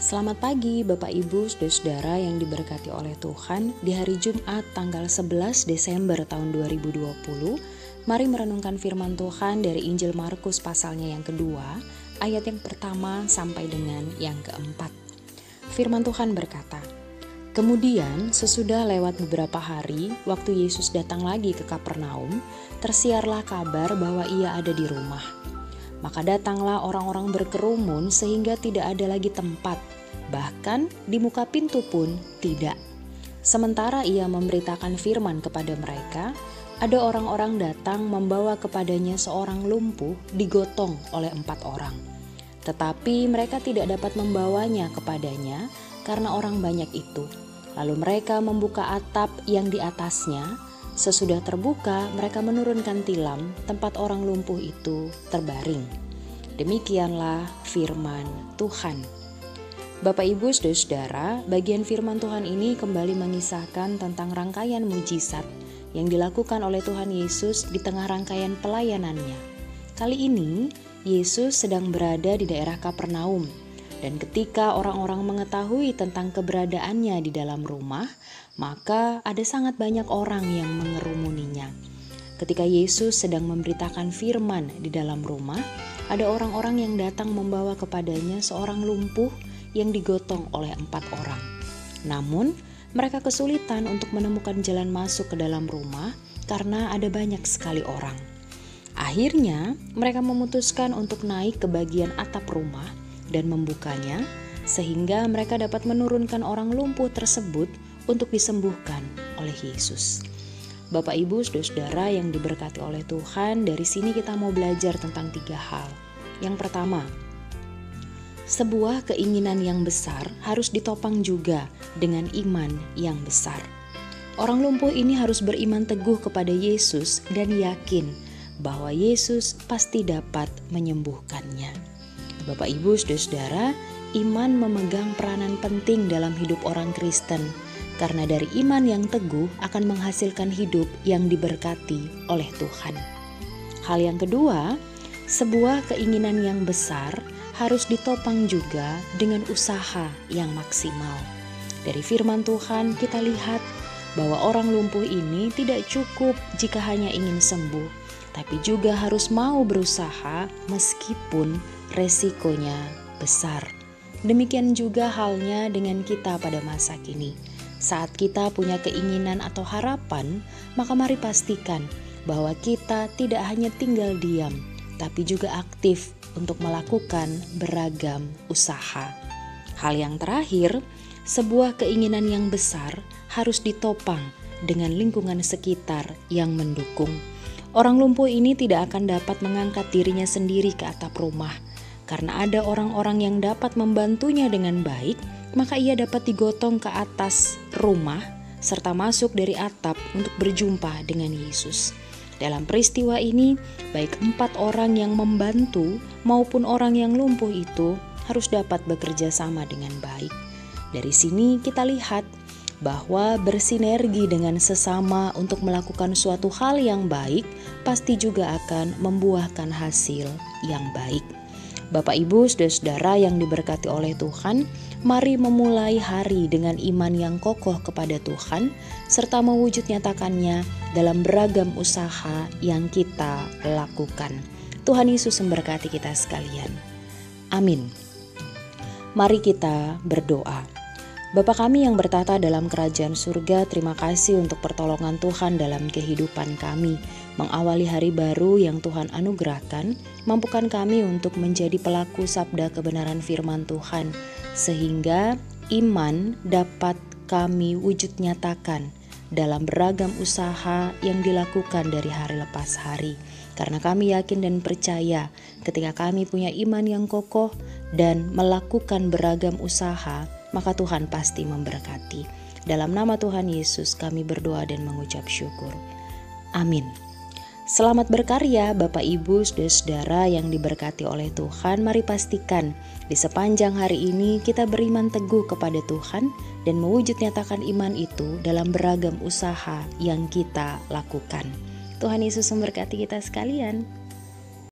Selamat pagi Bapak Ibu Saudara-saudara yang diberkati oleh Tuhan. Di hari Jumat tanggal 11 Desember tahun 2020, mari merenungkan firman Tuhan dari Injil Markus pasalnya yang kedua, ayat yang pertama sampai dengan yang keempat. Firman Tuhan berkata, "Kemudian sesudah lewat beberapa hari, waktu Yesus datang lagi ke Kapernaum, tersiarlah kabar bahwa ia ada di rumah. Maka datanglah orang-orang berkerumun sehingga tidak ada lagi tempat, bahkan di muka pintu pun tidak. Sementara ia memberitakan firman kepada mereka, ada orang-orang datang membawa kepadanya seorang lumpuh digotong oleh 4 orang. Tetapi mereka tidak dapat membawanya kepadanya karena orang banyak itu. Lalu mereka membuka atap yang di atasnya. Sesudah terbuka, mereka menurunkan tilam tempat orang lumpuh itu terbaring." Demikianlah firman Tuhan. Bapak Ibu Saudara-saudara, bagian firman Tuhan ini kembali mengisahkan tentang rangkaian mujizat yang dilakukan oleh Tuhan Yesus di tengah rangkaian pelayanannya. Kali ini, Yesus sedang berada di daerah Kapernaum, dan ketika orang-orang mengetahui tentang keberadaannya di dalam rumah, maka ada sangat banyak orang yang mengerumuninya. Ketika Yesus sedang memberitakan firman di dalam rumah, ada orang-orang yang datang membawa kepadanya seorang lumpuh yang digotong oleh 4 orang. Namun, mereka kesulitan untuk menemukan jalan masuk ke dalam rumah karena ada banyak sekali orang. Akhirnya, mereka memutuskan untuk naik ke bagian atap rumah dan membukanya, sehingga mereka dapat menurunkan orang lumpuh tersebut untuk disembuhkan oleh Yesus. Bapak Ibu Saudara-saudara yang diberkati oleh Tuhan, dari sini kita mau belajar tentang 3 hal. Yang pertama, sebuah keinginan yang besar harus ditopang juga dengan iman yang besar. Orang lumpuh ini harus beriman teguh kepada Yesus dan yakin bahwa Yesus pasti dapat menyembuhkannya. Bapak Ibu Saudara-saudara, iman memegang peranan penting dalam hidup orang Kristen, karena dari iman yang teguh akan menghasilkan hidup yang diberkati oleh Tuhan. Hal yang kedua, sebuah keinginan yang besar harus ditopang juga dengan usaha yang maksimal. Dari firman Tuhan kita lihat bahwa orang lumpuh ini tidak cukup jika hanya ingin sembuh, tapi juga harus mau berusaha meskipun resikonya besar. Demikian juga halnya dengan kita pada masa kini. Saat kita punya keinginan atau harapan, maka mari pastikan bahwa kita tidak hanya tinggal diam, tapi juga aktif untuk melakukan beragam usaha. Hal yang terakhir, sebuah keinginan yang besar harus ditopang dengan lingkungan sekitar yang mendukung. Orang lumpuh ini tidak akan dapat mengangkat dirinya sendiri ke atap rumah. Karena ada orang-orang yang dapat membantunya dengan baik, maka ia dapat digotong ke atas rumah serta masuk dari atap untuk berjumpa dengan Yesus. Dalam peristiwa ini, baik 4 orang yang membantu maupun orang yang lumpuh itu harus dapat bekerja sama dengan baik. Dari sini kita lihat bahwa bersinergi dengan sesama untuk melakukan suatu hal yang baik pasti juga akan membuahkan hasil yang baik. Bapak Ibu Saudara-saudara yang diberkati oleh Tuhan, mari memulai hari dengan iman yang kokoh kepada Tuhan serta mewujud nyatakannya dalam beragam usaha yang kita lakukan. Tuhan Yesus memberkati kita sekalian. Amin. Mari kita berdoa. Bapa kami yang bertata dalam kerajaan surga, terima kasih untuk pertolongan Tuhan dalam kehidupan kami. Mengawali hari baru yang Tuhan anugerahkan, mampukan kami untuk menjadi pelaku sabda kebenaran firman Tuhan, sehingga iman dapat kami wujud nyatakan dalam beragam usaha yang dilakukan dari hari lepas hari. Karena kami yakin dan percaya ketika kami punya iman yang kokoh dan melakukan beragam usaha, maka Tuhan pasti memberkati. Dalam nama Tuhan Yesus kami berdoa dan mengucap syukur. Amin. Selamat berkarya Bapak Ibu Saudara-saudara yang diberkati oleh Tuhan. Mari pastikan di sepanjang hari ini kita beriman teguh kepada Tuhan dan mewujud nyatakan iman itu dalam beragam usaha yang kita lakukan. Tuhan Yesus memberkati kita sekalian.